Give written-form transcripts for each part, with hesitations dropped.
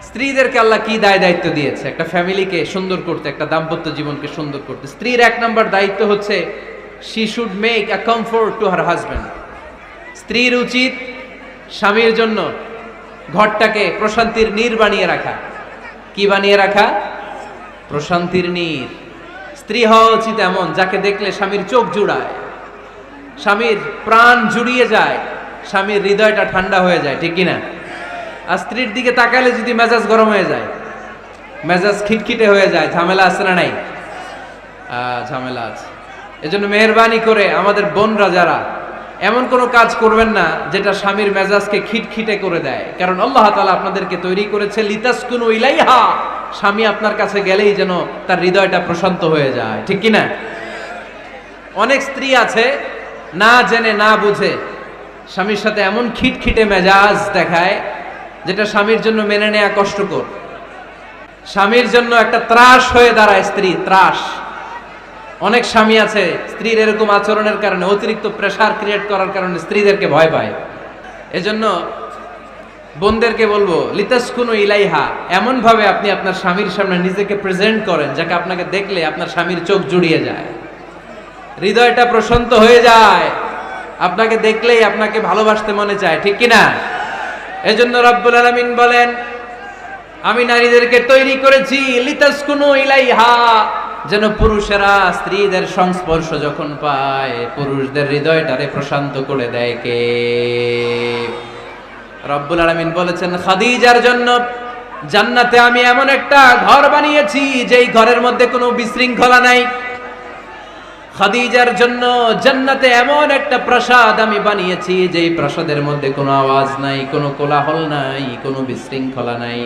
স্ত্রীদেরকে আল্লাহ কি দায়িত্ব দিয়েছে একটা ফ্যামিলিকে সুন্দর করতে, একটা দাম্পত্য জীবনকে সুন্দর করতে। স্ত্রীর 1 নম্বর দায়িত্ব হচ্ছে she should make a comfort to her husband. স্ত্রীর উচিত স্বামীর জন্য ঘরটাকে প্রশান্তির নীড় বানিয়ে রাখা। কি বানিয়ে রাখা? প্রশান্তির নীড়। স্ত্রী হওয়া উচিত এমন যাকে দেখলে স্বামীর চোখ জুড়ায়, স্বামীর প্রাণ জুড়িয়ে যায়, স্বামীর হৃদয়টা ঠান্ডা হয়ে যায়, ঠিক কিনা? আর স্ত্রীর দিকে তাকালে যদি মেজাজ গরম হয়ে যায়, মেজাজ খিটখিটে হয়ে যায়, ঝামেলা আছে না নাই? ঝামেলা আছে। এজন্য মেহেরবানি করে আমাদের বোনরা যারা এমন কোনো কাজ করবেন না যেটা স্বামীর মেজাজকে খিটখিটে করে দেয়, কারণ আল্লাহ তাআলা আপনাদেরকে তৈরি করেছে লিতাসকুনু ইলাইহা, স্বামী আপনার কাছে গেলেই যেন তার হৃদয়টা প্রশান্ত হয়ে যায়, ঠিক কিনা? অনেক স্ত্রী আছে না জেনে না বুঝে স্বামীর সাথে এমন খিটখিটে মেজাজ দেখায় যেটা স্বামীর জন্য মেনে নেওয়া কষ্টকর। স্বামীর জন্য একটা ত্রাস হয়ে দাঁড়ায় স্ত্রী, ত্রাস। অনেক স্বামী আছে স্ত্রীর এরকম আচরণের কারণে, অতিরিক্ত প্রেসার ক্রিয়েট করার কারণে স্ত্রীদেরকে ভয় পায়। এজন্য বোনদেরকে বলবো লিতাসকুনু ইলাইহা, এমন ভাবে আপনি আপনার স্বামীর সামনে নিজেকে প্রেজেন্ট করেন যাকে আপনাকে দেখলে আপনার স্বামীর চোখ জুড়িয়ে যায়, হৃদয়টা প্রশান্ত হয়ে যায়, আপনাকে দেখলেই আপনাকে ভালোবাসতে মনে চায়, ঠিক কিনা? এজন্য রব্বুল আলামিন বলেন আমি নারীদেরকে তৈরি করেছি লিতাসকুনু ইলাইহা, যেন পুরুষেরা স্ত্রীদের সংস্পর্শ যখন পায় পুরুষদের হৃদয়টারে প্রশান্ত করে দেয়। কে? রব্বুল আলামিন বলেছেন খাদিজার জন্য জান্নাতে আমি এমন একটা ঘর বানিয়েছি যেই ঘরের মধ্যে কোনো বিশৃঙ্খলা নাই। খাদিজার জন্য জান্নাতে এমন একটা প্রাসাদ আমি বানিয়েছি যেই প্রাসাদের মধ্যে কোনো আওয়াজ নাই, কোনো কোলাহল নাই, কোনো বিশৃঙ্খলা নাই।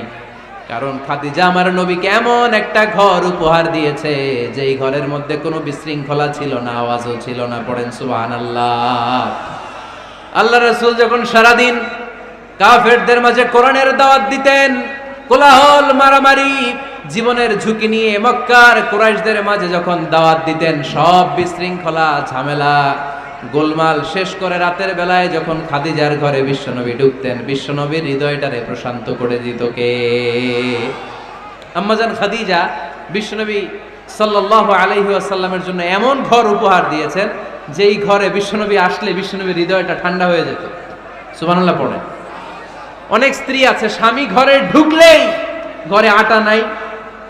কারণ খাদিজা আমার নবীকে এমন একটা ঘর উপহার দিয়েছে যেই ঘরের মধ্যে কোনো বিশৃঙ্খলা ছিল না, আওয়াজও ছিল না। পড়েন সুবহানাল্লাহ। আল্লাহ রাসূল যখন সারাদিন কাফেরদের মাঝে কোরআনের দাওয়াত দিতেন, কোলাহল মারামারি জীবনের ঝুঁকি নিয়ে মক্কার কুরাইশদের মাঝে যখন দাওয়াত দিতেন, সব বিশৃঙ্খলা ঝামেলা গোলমাল শেষ করে রাতের বেলায় যখন খাদিজার ঘরে বিশ্বনবী ঢুকতেন, বিশ্বনবীর হৃদয়টারে প্রশান্ত করে দিত কে? আম্মাজান খাদিজা বিশ্বনবী সাল্লাল্লাহু আলাইহি ওয়াসাল্লামের জন্য এমন ঘর উপহার দিয়েছেন যেই ঘরে বিশ্বনবী আসলে বিশ্বনবীর হৃদয়টা ঠান্ডা হয়ে যেত। সুবহানাল্লাহ পড়েন। অনেক স্ত্রী আছে স্বামী ঘরে ঢুকলেই ঘরে আটা নাই,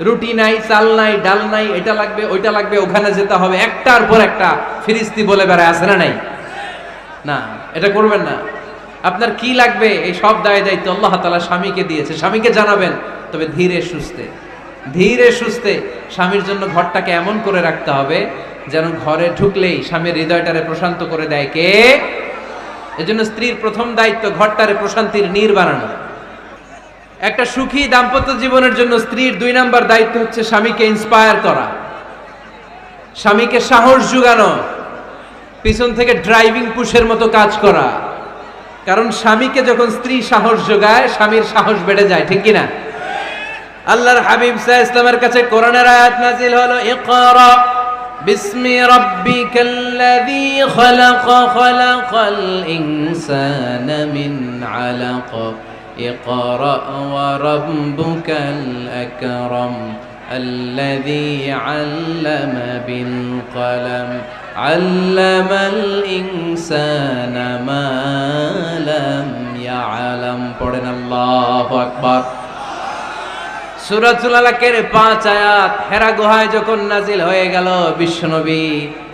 রুটি নাই, চাল নাই, ডাল নাই, এটা লাগবে ওইটা লাগবে, ওখানে যেতে হবে, একটার পর একটা ফিরিস্তি বলে বেড়ায়, আছে না নাই? না, এটা করবেন না। আপনার কি লাগবে এই সব দায়িত্ব আল্লাহ তাআলা স্বামীকে দিয়েছে, স্বামীকে জানাবেন। তবে ধীরে সুস্থে, ধীরে সুস্থে স্বামীর জন্য ঘরটাকে এমন করে রাখতে হবে যেন ঘরে ঢুকলেই স্বামীর হৃদয়টারে প্রশান্ত করে দেয় কে? এজন্য স্ত্রীর প্রথম দায়িত্ব ঘরটারে প্রশান্তির নীড় বানানো। একটা সুখী দাম্পত্য জীবনের জন্য স্ত্রীর 2 নম্বর দায়িত্ব হচ্ছে স্বামীকে ইন্সপায়ার করা, স্বামীকে সাহস জোগানো, পিছন থেকে ড্রাইভিং পুশের মতো কাজ করা। কারণ স্বামীকে যখন স্ত্রী সাহস যোগায় স্বামীর সাহস বেড়ে যায়, ঠিক কিনা? আল্লাহর হাবিব সাল্লাল্লাহু আলাইহি ওয়াসাল্লামের কাছে কোরআনের আয়াত নাযিল হলো, ইকরা বিসমি রাব্বিকাল্লাযী খালাক খালাকাল ইনসানা মিন আলাক ইকরা ওয়া রাব্বুকাল আকরাম আল্লাযী আল্লামা বিল কলম আল্লামাল ইনসানা মা লাম ইয়ালাম। পড়েন আল্লাহু আকবার। সূরাতুল আলাকের 5 আয়াত হেরা গুহায় যখন নাজিল হয়ে গেল, বিশ্বনবী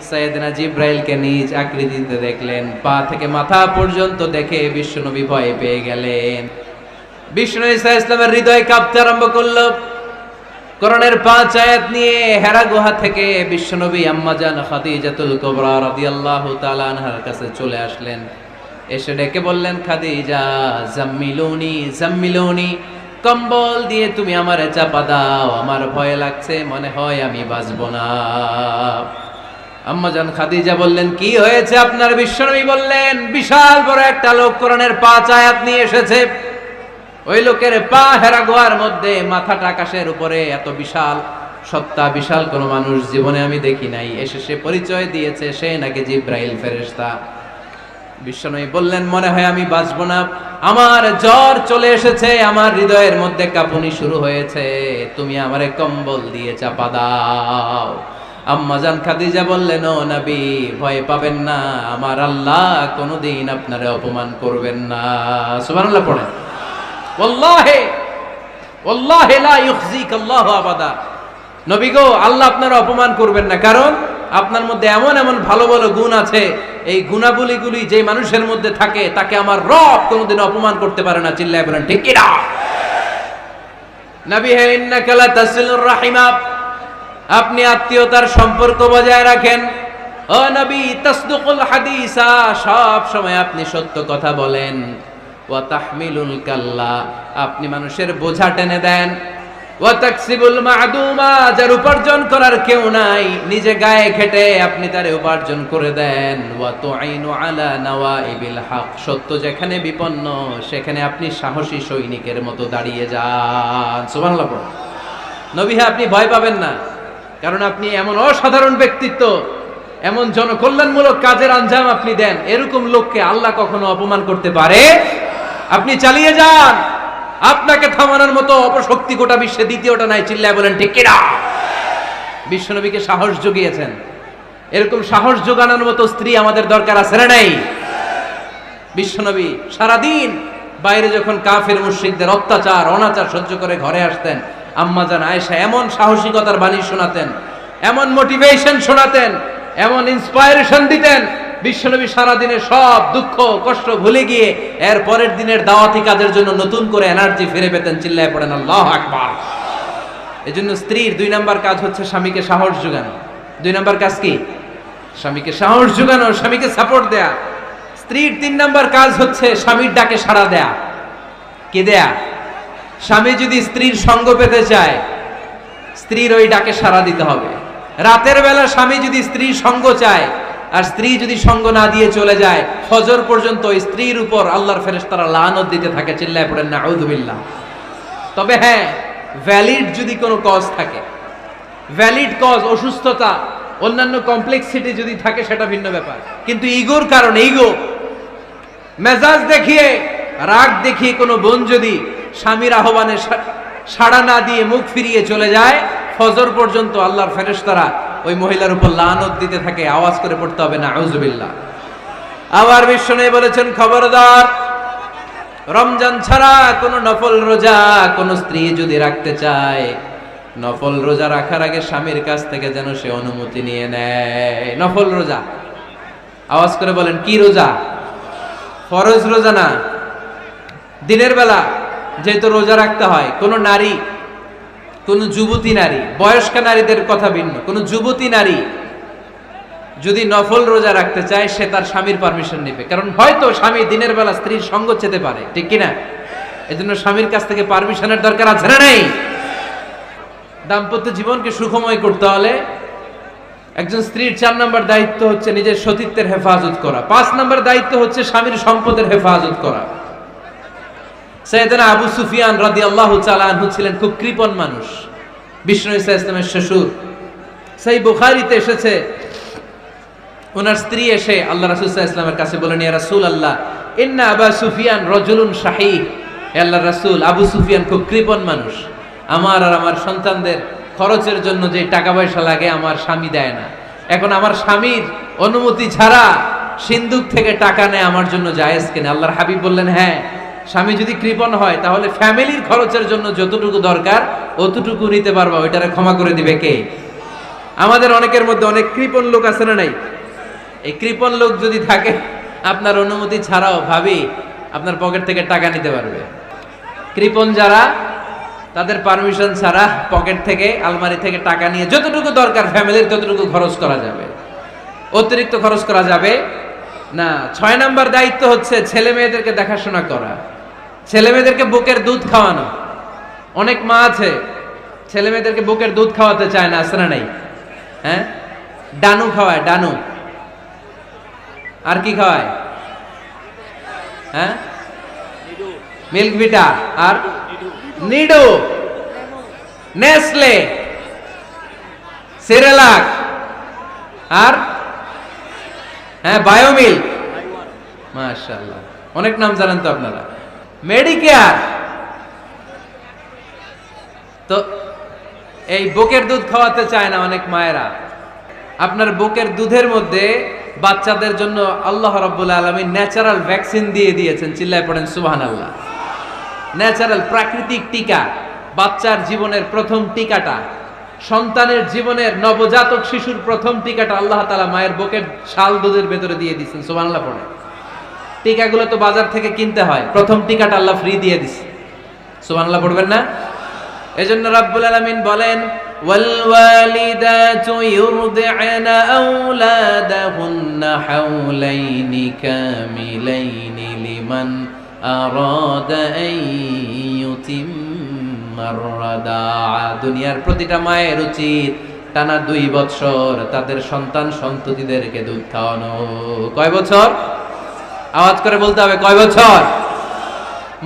সাইয়েদনা জিবরাইলকে নিজ আকৃতিতে দেখলেন, পা থেকে মাথা পর্যন্ত দেখে বিশ্বনবী ভয় পেয়ে গেলেন। বিশ্বনবী সাল্লাল্লাহু আলাইহি ওয়াসাল্লামের হৃদয় কাঁপতে আরম্ভ করলো। কোরআনের 5 আয়াত নিয়ে হেরা গুহা থেকে বিশ্বনবী আম্মাজান খাদিজাতুল কুবরা রাদিয়াল্লাহু তাআলা আনহার কাছে চলে আসলেন। এসে ডেকে বললেন, খাদিজা জাম্মিলুনি জাম্মিলুনি, কম্বল দিয়ে তুমি আমারে চাপা দাও, আমার ভয় লাগছে, মনে হয় আমি বাঁচব না। আম্মাজান খাদিজা বললেন, কি হয়েছে আপনার? বিশ্বনবী বললেন, বিশাল বড় একটা লোক কোরআনের 5 আয়াত নিয়ে এসেছে। ওই লোকের পা হেরা গুহার মধ্যে, মাথাটা আকাশের উপরে, এত বিশাল সত্তা, বিশাল কোন মানুষ জীবনে আমি দেখি নাই। এসে সে পরিচয় দিয়েছে সে নাকি জিবরাইল ফেরেশতা। বিশ্বনবী বললেন, মনে হয় আমি বাঁচবো না, আমার জ্বর চলে এসেছে, আমার হৃদয়ের মধ্যে কাঁপুনি শুরু হয়েছে, তুমি আমারে কম্বল দিয়ে চাপা দাও। আম্মা জান খাদিজা বললেন, ও নবী ভয় পাবেন না, আমার আল্লাহ কোনোদিন আপনারে অপমান করবেন না। সুবহানাল্লাহ পড়েন। ওয়াল্লাহি ওয়াল্লাহি লা ইউখজিক আল্লাহু আবাদা। নবী গো, আল্লাহ আপনারা অপমান করবেন না, কারণ আপনার মধ্যে এমন এমন ভালো ভালো গুণ আছে, এই গুণাবলীগুলি যে মানুষের মধ্যে থাকে তাকে আমার রব কোনোদিন অপমান করতে পারে না। চিল্লায় বলেন ঠিক কি না? নবী হে, ইন্নাকা লা তাসিলুর রাহিমা, আপনি আত্মীয়তার সম্পর্ক বজায় রাখেন। ও নবী, তাসদুকুল হাদিসা, সব সময় আপনি সত্য কথা বলেন। ওয়া তাহমিলুল কাল্লা, আপনি মানুষের বোঝা টেনে দেন। ওয়া তাকসিবুল মা'দুমা, যার উপার্জন করার কেউ নাই, নিজে গায়ে খেটে আপনি তারে উপার্জন করে দেন। ওয়া তুঈনু আলা নাওয়াইবিল হক, সত্য যেখানে বিপন্ন সেখানে আপনি সাহসী সৈনিকের মতো দাঁড়িয়ে যান। সুবহানাল্লাহ। নবী হে, আপনি ভয় পাবেন না, কারণ আপনি এমন অসাধারণ ব্যক্তিত্ব, এমন জনকল্যাণমূলক কাজের আঞ্জাম আপনি দেন, এরকম লোককে আল্লাহ কখনো অপমান করতে পারে? আপনি চালিয়ে যান, আপনাকে থামানোর মতো অপশক্তি গোটা বিশ্বে দ্বিতীয়টা নাই। চিল্লায় বলেন ঠিক কি না? বিশ্বনবীকে সাহস জুগিয়েছেন, এরকম সাহস জোগানোর মতো স্ত্রী আমাদের দরকার আছে না নাই? বিশ্বনবী সারাদিন বাইরে যখন কাফের মুশরিকদের অত্যাচার অনাচার সহ্য করে ঘরে আসতেন, আম্মা জান আয়েশা এমন সাহসিকতার বাণী শোনাতেন, এমন মোটিভেশন শোনাতেন, এমন ইন্সপায়ারেশন দিতেন, বিশ্বনবী সারাদিনের সব দুঃখ কষ্ট ভুলে গিয়ে এর পরের দিনের দাওয়াতি কাজের জন্য নতুন করে এনার্জি ফিরে পেতেন। চিল্লায় পড়েন আল্লাহু আকবার। এজন্য স্ত্রীর 2 নাম্বার কাজ হচ্ছে স্বামীকে সাহস যোগানো। 2 নাম্বার কাজ কি? স্বামীকে সাহস যোগানো, স্বামীকে সাপোর্ট দেয়া। স্ত্রীর 3 নাম্বার কাজ হচ্ছে স্বামীর ডাকে সাড়া দেয়া। কি দেয়া? স্বামী যদি স্ত্রীর সঙ্গ পেতে চায়, স্ত্রীর ওই ডাকে সাড়া দিতে হবে। রাতের বেলা স্বামী যদি স্ত্রীর সঙ্গ চায়, আর স্ত্রী যদি সঙ্গ না দিয়ে চলে যায়, ফজর পর্যন্ত স্ত্রীর উপর আল্লাহর ফেরেশতারা লানত দিতে থাকে। চিল্লায় পড়েন নাউযু বিল্লাহ। তবে হ্যাঁ, ভ্যালিড যদি কোনো কজ থাকে, ভ্যালিড কজ, অসুস্থতা, অন্যান্য কমপ্লেক্সিটি যদি থাকে, সেটা ভিন্ন ব্যাপার। কিন্তু ইগোর কারণে, ইগো, মেজাজ দেখিয়ে, রাগ দেখিয়ে কোনো বোন যদি স্বামীর আহ্বানে সাড়া না দিয়ে মুখ ফিরিয়ে চলে যায়, ফজর পর্যন্ত আল্লাহর ফেরেশতারা ওই মহিলার উপর লানত দিতে থাকে। আওয়াজ করে পড়তে হবে নাউযু বিল্লাহ। আবার বিশ্বনবী বলেছেন, খবরদার, রমজান ছাড়া কোন নফল রোজা কোন স্ত্রী যদি রাখতে চায়, নফল রোজা রাখার আগে স্বামীর কাছ থেকে যেন সে অনুমতি নিয়ে নেয়। নফল রোজা, আওয়াজ করে বলেন কি রোজা? ফরজ রোজা না। দিনের বেলা যেহেতু রোজা রাখতে হয়, কোন নারী, কোন যুবতী নারী, বয়স্ক নারীদের কথা ভিন্ন, কোন যুবতী নারী যদি নফল রোজা রাখতে চায়, সে তার স্বামীর পারমিশন নেবে। কারণ হয়তো স্বামী দিনের বেলা স্ত্রীর সঙ্গ চেতে পারে, ঠিক কিনা? এজন্য স্বামীর কাছ থেকে পারমিশনের দরকার আছে না নাই? দাম্পত্য জীবনকে সুখময় করতে হলে একজন স্ত্রীর 4 নম্বর দায়িত্ব হচ্ছে নিজের সতীত্বের হেফাজত করা। 5 নম্বর দায়িত্ব হচ্ছে স্বামীর সম্পদের হেফাজত করা। সাইয়েদনা আবু সুফিয়ান রাদিয়াল্লাহু তাআলা আনহু ছিলেন খুব কৃপণ মানুষ, বিষ্ণু ঈসা ইসলামের শ্বশুর। সেই বুখারীতে এসেছে, ওনার স্ত্রী এসে আল্লাহ রাসূল সাল্লাল্লাহু আলাইহি ওয়াসাল্লামের কাছে বলেন, ইয়া রাসূলুল্লাহ, ইন্না আবা সুফিয়ান রাজুলুন শাহীহ। হে আল্লাহর রাসূল, আবু সুফিয়ান খুব কৃপণ মানুষ, আমার আর আমার সন্তানদের খরচের জন্য যে টাকা পয়সা লাগে আমার স্বামী দেয় না। এখন আমার স্বামীর অনুমতি ছাড়া সিন্দুক থেকে টাকা নেয় আমার জন্য জায়েজ কিনা? আল্লাহর হাবিব বললেন, হ্যাঁ, স্বামী যদি কৃপণ হয় তাহলে ফ্যামিলির খরচের জন্য যতটুকু দরকার অতটুকু নিতে পারবা, ওইটারে ক্ষমা করে দিবে কে? আমাদের অনেকের মধ্যে অনেক কৃপণ লোক আছে না নাই? এই কৃপণ লোক যদি থাকে, আপনার অনুমতি ছাড়াও ভাবি আপনার পকেট থেকে টাকা নিতে পারবে। কৃপণ যারা, তাদের পারমিশন ছাড়া পকেট থেকে, আলমারি থেকে টাকা নিয়ে যতটুকু দরকার ফ্যামিলির ততটুকু খরচ করা যাবে, অতিরিক্ত খরচ করা যাবে না। 6 নাম্বার দায়িত্ব হচ্ছে ছেলে মেয়েদেরকে দেখাশোনা করা, ছেলে মেয়েদেরকে বুকের দুধ খাওয়ানো। অনেক মা আছে ছেলে মেয়েদেরকে বুকের দুধ খাওয়াতে চায় না, আছে না নাই? হ্যাঁ, ডানু খাওয়ায়, ডানু। আর কি খাওয়ায়? হ্যাঁ, মিল্ক ভিটা, আর নিডো, নেসলে, সেরেলাক, আর হ্যাঁ বায়োমিল্ক, মাশাআল্লাহ, অনেক নাম জানেন তো আপনারা। মেডিকেয়ার, তো এই বুকের দুধ খাওয়াতে চায় না অনেক মায়েরা। আপনার বুকের দুধের মধ্যে বাচ্চাদের জন্য আল্লাহ রাব্বুল আলামিন ন্যাচারাল ভ্যাকসিন দিয়ে দিয়েছেন। চিল্লায় পড়েন সুবহানাল্লাহ। ন্যাচারাল, প্রাকৃতিক টিকা, বাচ্চার জীবনের প্রথম টিকাটা, সন্তানের জীবনের নবজাতক শিশুর প্রথম টিকাটা আল্লাহ তাআলা মায়ের বুকের শাল দুধের ভেতরে দিয়ে দিয়েছেন। সুবহানাল্লাহ পড়ে। টিকাগুলো তো বাজার থেকে কিনতে হয়, প্রথম টিকাটা আল্লাহ ফ্রি দিয়ে দিয়েছে। সুবহানাল্লাহ পড়বেন না? এজন্য রাব্বুল আলামিন বলেন, ওয়াল ওয়ালিদাতু ইউরদি'না আওলাদাহুন্না হাওলাইনি কামিলাইনি লিমান আরাদা আন ইউতিম্মার রাদাআ। দুনিয়ার প্রতিটা মায়ের উচিত টানা 2 বছর তাদের সন্তান সন্ততিদেরকে দুধ খাওয়ানো। কয় বছর? আওয়াজ করে বলতে হবে, কয় বছর?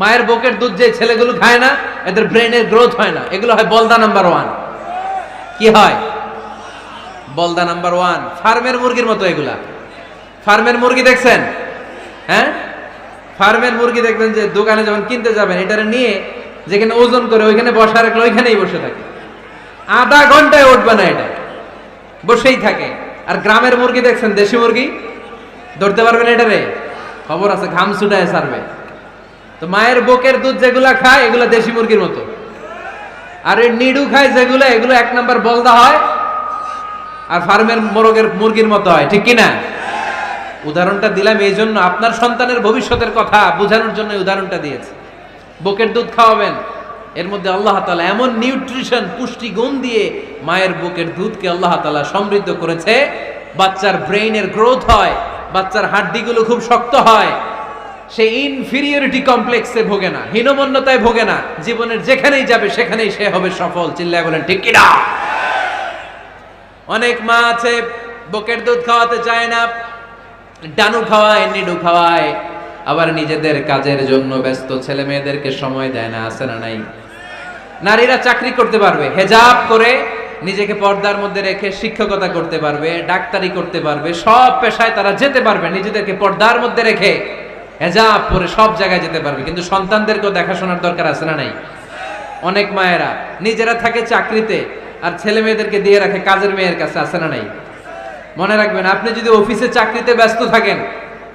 মায়ের বুকের দুধ যে ছেলেগুলো খায় না, এদের ব্রেনের গ্রোথ হয় না। এগুলো হয় বলদা নাম্বার 1। কি হয়? বলদা নাম্বার 1। ফার্মের মুরগির মতো এগুলা। ফার্মের মুরগি দেখছেন? হ্যাঁ, ফার্মের মুরগি দেখবেন যে দোকানে যখন কিনতে যাবেন, এটারে নিয়ে যেখানে ওজন করে ওইখানে বসা রাখলে ওইখানেই বসে থাকে, আধা ঘন্টায় উঠবে না, এটা বসেই থাকে। আর গ্রামের মুরগি দেখছেন, দেশি মুরগি, ধরতে পারবেন এটারে? খবর আছে, ঘাম ছুটায় ছাড়বে। তো মায়ের বুকের দুধ যেগুলা খায় এগুলা দেশি মুরগির মতো, আর এই নিডু খায় যেগুলো, এগুলো 1 নাম্বার বলদা হয়, আর ফার্মের মুরগির মতো হয়। ঠিক কিনা? উদাহরণটা দিলাম এই জন্য, আপনার সন্তানের ভবিষ্যতের কথা বোঝানোর জন্য উদাহরণটা দিয়েছে। বুকের দুধ খাওয়াবেন, এর মধ্যে আল্লাহ তাআলা এমন নিউট্রিশন, পুষ্টি গুণ দিয়ে মায়ের বুকের দুধকে আল্লাহ তাআলা সমৃদ্ধ করেছে। বাচ্চার ব্রেইনের গ্রোথ হয়, বাচ্চার হাড্ডিগুলো খুব শক্ত হয়, সে ইনফিরিয়রিটি কমপ্লেক্সে ভোগে না, হীনমন্যতায় ভোগে না। জীবনের যেখানেই যাবে সেখানেই সে হবে সফল। চিল্লায় বলেন ঠিক কিনা? অনেক মা আছে বুকের দুধ খাওয়াতে চায় না, ডানু খাওয়ায়, নিডু খাওয়ায়, আবার নিজেদের কাজের জন্য ব্যস্ত, ছেলে মেয়েদেরকে সময় দেয় না। আছে না নাই? নারীরা চাকরি করতে পারবে, হেজাব করে নিজেকে পর্দার মধ্যে রেখে শিক্ষকতা করতে পারবে, ডাক্তারি করতে পারবে, সব পেশায় তারা যেতে পারবে, নিজেদেরকে পর্দার মধ্যে রেখে হেজাব পরে সব জায়গায় যেতে পারবে। কিন্তু সন্তানদেরকেও দেখাশোনার দরকার আছে না নাই? অনেক মায়েরা নিজেরা থাকে চাকরিতে আর ছেলে মেয়েদেরকে দিয়ে রাখে কাজের মেয়ের কাছে। আছে না নাই? মনে রাখবেন, আপনি যদি অফিসে চাকরিতে ব্যস্ত থাকেন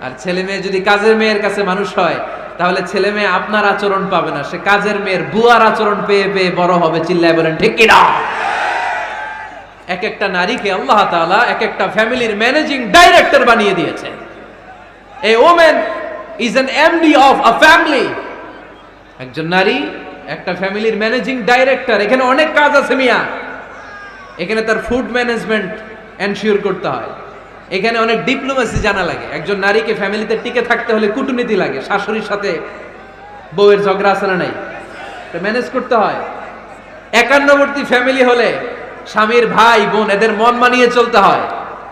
আর ছেলে মেয়ে যদি কাজের মেয়ের কাছে মানুষ হয়, তাহলে ছেলে মেয়ে আপনার আচরণ পাবে না, সে কাজের মেয়ের বুয়ার আচরণ পেয়ে পেয়ে বড় হবে। চিল্লায় বলেন ঠিক কিনা? এক একটা নারীকে আল্লাহ তাআলা এক একটা ফ্যামিলির ম্যানেজিং ডাইরেক্টর বানিয়ে দিয়েছে। এ women is an MD of a family. একজন নারী একটা ফ্যামিলির ম্যানেজিং ডাইরেক্টর। এখানে অনেক কাজ আছে মিয়া। এখানে তার ফুড ম্যানেজমেন্ট এনশিওর করতে হয়, এখানে অনেক ডিপ্লোমেসি জানা লাগে। একজন নারীকে ফ্যামিলিতে টিকে থাকতে হলে কূটনীতি লাগে, শাশুড়ির সাথে বউয়ের ঝগড়া আছে না নাই, এটা ম্যানেজ করতে হয়। একান্নবর্তী ফ্যামিলি হলে স্বামীর ভাই বোন এদের মন মানিয়ে চলতে হয়,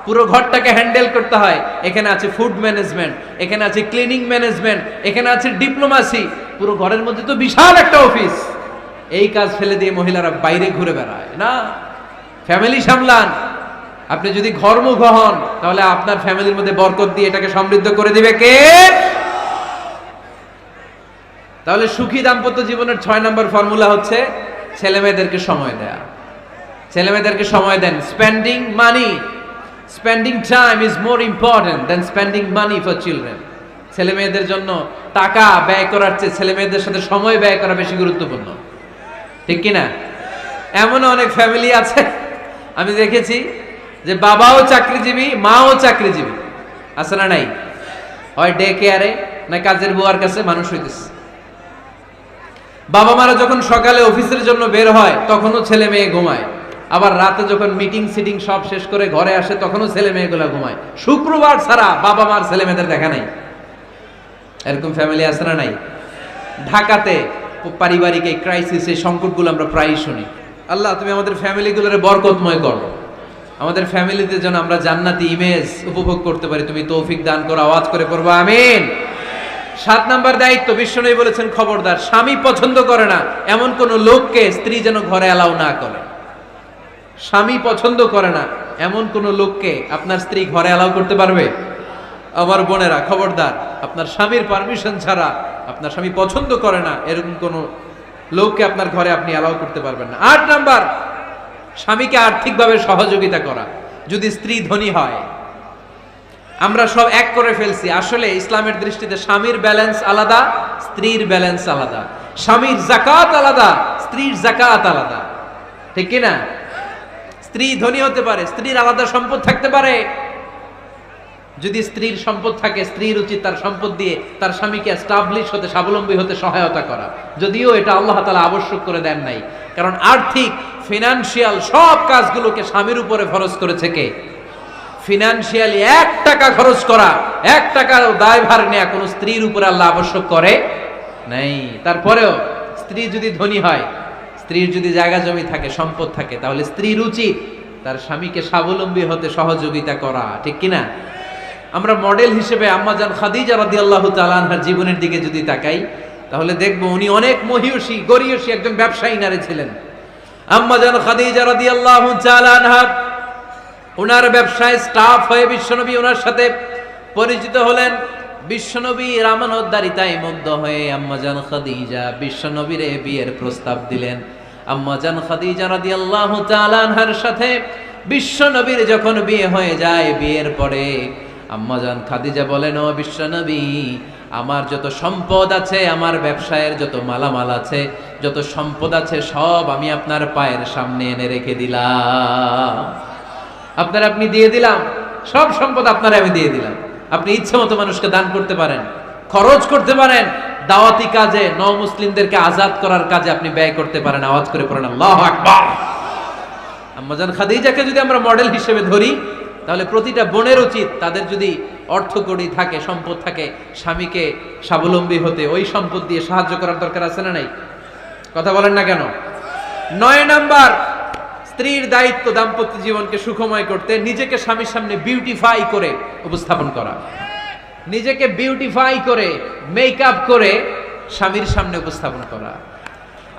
পুরো ঘরটাকে হ্যান্ডেল করতে হয়। এখানে আছে ফুড ম্যানেজমেন্ট, এখানে আছে ক্লিনিং ম্যানেজমেন্ট, এখানে আছে ডিপ্লোমাসি। পুরো ঘরের মধ্যে তো বিশাল একটা অফিস। এই কাজ ফেলে দিয়ে মহিলারা বাইরে ঘুরে বেড়ায় না। ফ্যামিলি সামলান। আপনি যদি ঘরমুখ হন, তাহলে আপনার ফ্যামিলির মধ্যে বরকত দিয়ে এটাকে সমৃদ্ধ করে দিবে কে? তাহলে সুখী দাম্পত্য জীবনের 6 নম্বর ফর্মুলা হচ্ছে ছেলে মেয়েদেরকে সময় দেয়া। ছেলে মেয়েদেরকে সময় দেন। Spending money, spending time is more important than spending money for children. ছেলে মেয়েদের জন্য টাকা ব্যয় করার চেয়ে ছেলে মেয়েদের সাথে সময় ব্যয় করা বেশি গুরুত্বপূর্ণ। ঠিক কিনা? এমন অনেক ফ্যামিলি আছে আমি দেখেছি যে বাবাও চাকরিজীবী, মাও চাকরিজীবী। আছে না নাই? হয় ডে কেয়ারে না কাজের বুয়ার কাছে মানুষ হইতেছে। বাবা মারা যখন সকালে অফিসের জন্য বের হয় তখনও ছেলে মেয়ে ঘুমায়, আবার রাতে যখন মিটিং সিটিং সব শেষ করে ঘরে আসে তখনও ছেলে মেয়েগুলো ঘুমায়। শুক্রবার ছাড়া বাবা মার ছেলে মেয়েদের দেখা নাই। এরকম ফ্যামিলি আছে না নাই? ঢাকাতে পারিবারিক এই ক্রাইসিস, এই সংকটগুলো আমরা প্রায়ই শুনি। আল্লাহ তুমি আমাদের ফ্যামিলিগুলোরে বরকতময় করো, আমাদের ফ্যামিলিতে যেন আমরা জান্নাতি ইমেজ উপভোগ করতে পারি, তুমি তৌফিক দান করো। আওয়াজ করে পড়বো আমিন। 7 নাম্বার দায়িত্ব, বিশ্বনবী বলেছেন খবরদার, স্বামী পছন্দ করে না এমন কোন লোককে স্ত্রী যেন ঘরে অ্যালাউ না করে। স্বামী পছন্দ করে না এমন কোন লোককে আপনার স্ত্রী ঘরে অ্যালাউ করতে পারবে? আমার বোনেরা খবরদার, আপনার স্বামীর পারমিশন ছাড়া, আপনার স্বামী পছন্দ করে না এরকম কোন লোককে আপনার ঘরে আপনি অ্যালাউ করতে পারবেন না। 8 নাম্বার, স্বামীকে আর্থিকভাবে সহযোগিতা করা। যদি স্ত্রী ধনী হয়, আমরা সব এক করে ফেলছি, আসলে ইসলামের দৃষ্টিতে স্বামীর ব্যালেন্স আলাদা, স্ত্রীর ব্যালেন্স আলাদা। স্বামীর যাকাত আলাদা, স্ত্রীর যাকাত আলাদা, ঠিক কি না? স্ত্রী ধনী হতে পারে, স্ত্রীর আলাদা সম্পদ থাকতে পারে। যদি স্ত্রীর সম্পদ থাকে, স্ত্রীর উচিত তার সম্পদ দিয়ে তার স্বামীকে এস্টাবলিশ হতে, স্বাবলম্বী হতে সহায়তা করা। যদিও এটা আল্লাহ তাআলা আবশ্যক করে দেন নাই, কারণ আর্থিক ফিনান্সিয়াল সব কাজগুলোকে স্বামীর উপরে ফরজ করেছে কে? ফিনান্সিয়ালি 1 টাকা খরচ করা, 1 টাকার দায়ভার নেওয়া কোন স্ত্রীর উপরে আল্লাহ আবশ্যক করে নাই। তারপরেও স্ত্রী যদি ধনী হয়, স্ত্রীর যদি জায়গা জমি থাকে, সম্পদ থাকে, তাহলে স্ত্রীর উচিত তার স্বামীকে স্বাবলম্বী হতে সহযোগিতা করা, ঠিক কিনা? আমরা মডেল হিসেবে আম্মাজান খাদিজা রাদিয়াল্লাহু তাআলা আনহার জীবনের দিকে যদি তাকাই, তাহলে দেখব উনি অনেক মহিয়সী, গরিয়সী একজন ব্যবসায়ী নারী ছিলেন। আম্মাজান খাদিজা রাদিয়াল্লাহু তাআলা আনহা ওনার ব্যবসায় স্টাফ হয়ে বিশ্বনবী ওনার সাথে পরিচিত হলেন। বিশ্বনবীর আমানতদারিতায় মুগ্ধ হয়ে আম্মাজান খাদিজা বিশ্বনবীর বিয়ের প্রস্তাব দিলেন। আম্মাজান খাদিজা রাদিয়াল্লাহু তাআলা আনহার সাথে বিশ্বনবীর যখন বিয়ে হয়ে যায়, বিয়ের পরে আম্মাজান খাদিজা বলেন, ও বিশ্বনবী, আমার যত সম্পদ আছে, আমার ব্যবসায়ের যত মালামাল আছে, যত সম্পদ আছে, সব আমি আপনার পায়ের সামনে এনে রেখে দিলাম। আপনি দিয়ে দিলাম, সব সম্পদ আপনারা আমি দিয়ে দিলাম। আপনি ইচ্ছে মতো মানুষকে দান করতে পারেন, খরচ করতে পারেন, দাওয়াতি কাজে, মুসলিমদেরকে আজাদ করার কাজে আপনি ব্যয় করতে পারেন। আওয়াজ করে পড়েন আল্লাহু আকবার। আম্মাজান খাদিজাকে যদি আমরা মডেল হিসেবে ধরি, তাহলে প্রতিটা বোনের উচিত তাদের যদি অর্থকড়ি থাকে, সম্পদ থাকে, স্বামীকে স্বাবলম্বী হতে ওই সম্পদ দিয়ে সাহায্য করার দরকার আছে না নাই? কথা বলেন না কেন? 9 নাম্বার, স্ত্রীর দায়িত্ব দাম্পত্য জীবনকে সুখময় করতে নিজেকে স্বামীর সামনে বিউটিফাই করে উপস্থাপন করা। নিজেকে বিউটিফাই করে, মেকআপ করে স্বামীর সামনে উপস্থাপন করা।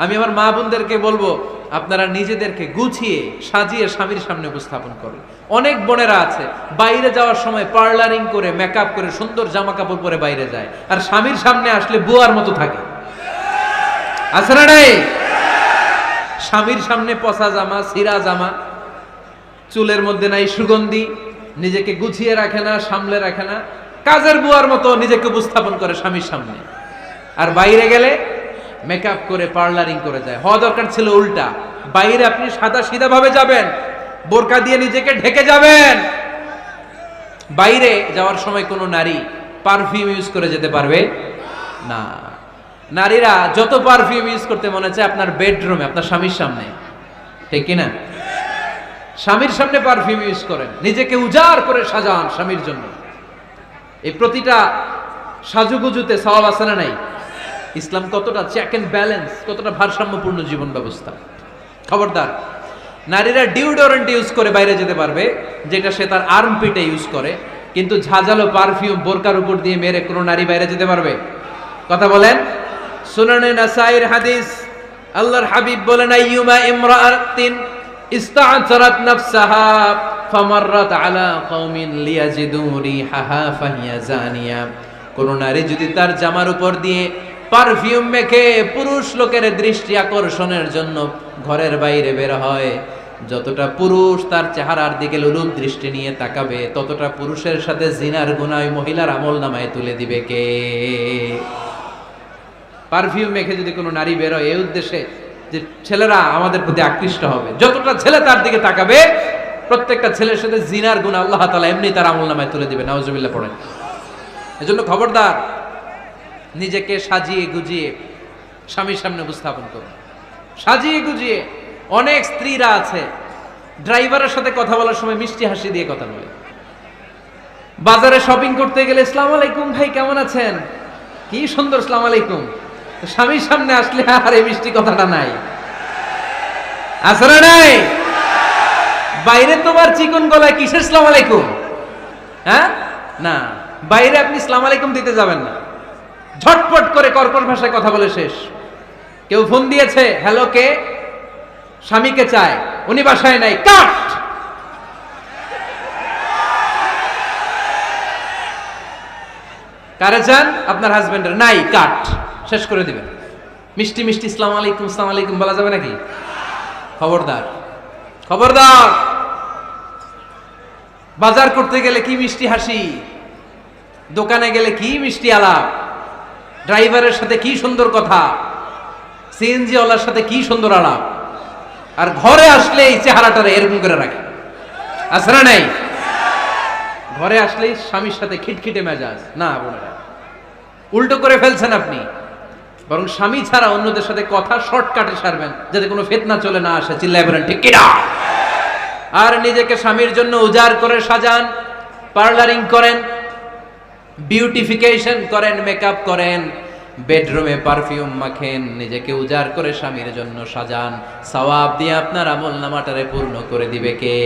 আমি আমার মা বোনদেরকে বলবো, আপনারা নিজেদেরকে গুছিয়ে সাজিয়ে স্বামীর সামনে উপস্থাপন করুন। অনেক বোনেরা আছে বাইরে যাওয়ার সময় পার্লারিং করে, মেকআপ করে, সুন্দর জামা কাপড় পরে বাইরে যায়, আর স্বামীর সামনে আসলে বুয়ার মতো থাকে। আছে না নাই? স্বামীর সামনে পচা জামা, ছিঁড়া জামা, চুলের মধ্যে নাই সুগন্ধি, নিজেকে গুছিয়ে রাখে না, সামলে রাখে না, কাজের বুয়ার মতো নিজেকে উপস্থাপন করে স্বামীর সামনে। আর বাইরে গেলে মেকআপ করে, পার্লারিং করে যায়। হওয়া দরকার ছিল উল্টা, বাইরে আপনি সাদা সিধা ভাবে যাবেন, বোরকা দিয়ে নিজেকে ঢেকে যাবেন। বাইরে যাওয়ার সময় কোনো নারী পারফিউম ইউজ করে যেতে পারবে না। নারীরা যত পারফিউম ইউজ করতে মনে চায় আপনার বেডরুমে, আপনার স্বামীর সামনে, ঠিক কিনা? স্বামীর সামনে পারফিউম ইউজ করেন, নিজেকে উজাড় করে সাজান স্বামীর জন্য। এই প্রতিটা সাজুগুজুতে সওয়াব আছে না নাই? ইসলাম কতটা চেক এন্ড ব্যালেন্স, কতটা ভারসাম্যপূর্ণ জীবন ব্যবস্থা। খবরদার, নারীরা ডিওডোরেন্ট ইউজ করে বাইরে যেতে পারবে, যেটা সে তার আর্মপিটে ইউজ করে, কিন্তু ঝাঁঝালো পারফিউম বোরকার উপর দিয়ে মেরে কোনো নারী বাইরে যেতে পারবে? কথা বলেন। সুনানে নাসাইর হাদিস, আল্লাহর হাবিব বলেন, আইয়ুমা ইমরাআতিন ইস্তা'তারাত নাফসাহা ফামাররাত আলা কওমিন লিয়াজিদু রিহাহা ফাহিয়া জানিয়া। কোন নারী যদি তার জামার উপর দিয়ে পারফিউম মেখে পুরুষ লোকের দৃষ্টি আকর্ষণের জন্য ঘরের বাইরে বের হয়, যতটা পুরুষ তার চেহারার দিকে লোলুপ দৃষ্টি নিয়ে তাকাবে, ততটা পুরুষের সাথে জিনার গুনাহ ওই মহিলার আমলনামায় তুলে দিবে কে? পারফিউম মেখে যদি কোনো নারী বের হয় এই উদ্দেশ্যে যে ছেলেরা আমাদের প্রতি আকৃষ্ট হবে, যতটা ছেলে তার দিকে তাকাবে, প্রত্যেকটা ছেলের সাথে জিনার গুনাহ আল্লাহ তাআলা এমনি তার আমলনামায় তুলে দিবে। নাউজুবিল্লাহ পড়েন। এজন্য খবরদার, নিজেকে সাজিয়ে গুজিয়ে স্বামীর সামনে উপস্থাপন করুন, সাজিয়ে গুজিয়ে। অনেক স্ত্রীরা আছে ড্রাইভারের সাথে কথা বলার সময় মিষ্টি হাসি দিয়ে কথা বলে। বাজারে শপিং করতে গেলে আসসালামু আলাইকুম ভাই, কেমন আছেন? কি সুন্দর আসসালামু আলাইকুম। স্বামীর সামনে আসলে আর এই মিষ্টি কথাটা নাই, আসলে নাই। বাইরে তোমার চিকন গলায় কিসের আসসালামু আলাইকুম? হ্যাঁ, না, বাইরে আপনি আসসালামু আলাইকুম দিতে যাবেন না, ঝটপট করে কর্কশ ভাষায় কথা বলে শেষ। কেউ ফোন দিয়েছে, হ্যালো, কে? স্বামীকে চায়, উনি বাসায় নাই, কাট। কারে চান? আপনার হাজবেন্ডের। নাই, কাট, শেষ করে দিবেন। মিষ্টি মিষ্টি আসসালামু আলাইকুম, আসসালামু আলাইকুম বলা যাবে নাকি? খবরদার, খবরদার। বাজার করতে গেলে কি মিষ্টি হাসি, দোকানে গেলে কি মিষ্টি আলাপ, ড্রাইভারের সাথে কি সুন্দর কথা, সিএনজি ওয়ালার সাথে কি সুন্দর আলাপ, আর ঘরে আসলে এই চেহারাটারে এরকম করে রাখে। আছে না নাই? ঘরে আসলেই স্বামীর সাথে খিটখিটে মেজাজ। না বোনেরা, উল্টো করে ফেলছেন আপনি। বরং স্বামী ছাড়া অন্যদের সাথে কথা শর্টকাটে সারবেন, যাতে কোনো ফিতনা চলে না আসে। চিল্লায় বলেন ঠিক কিনা? আর নিজেকে স্বামীর জন্য উজাড় করে সাজান, পার্লারিং করেন, বিউটিফিকেশন করেন, মেকআপ করেন, বেডরুমে পারফিউম মাখেন, নিজেকে উজাড় করে স্বামীর জন্য সাজান। সওয়াব দিয়ে আপনার আমল নামাটারে পূর্ণ করে দিবে কে?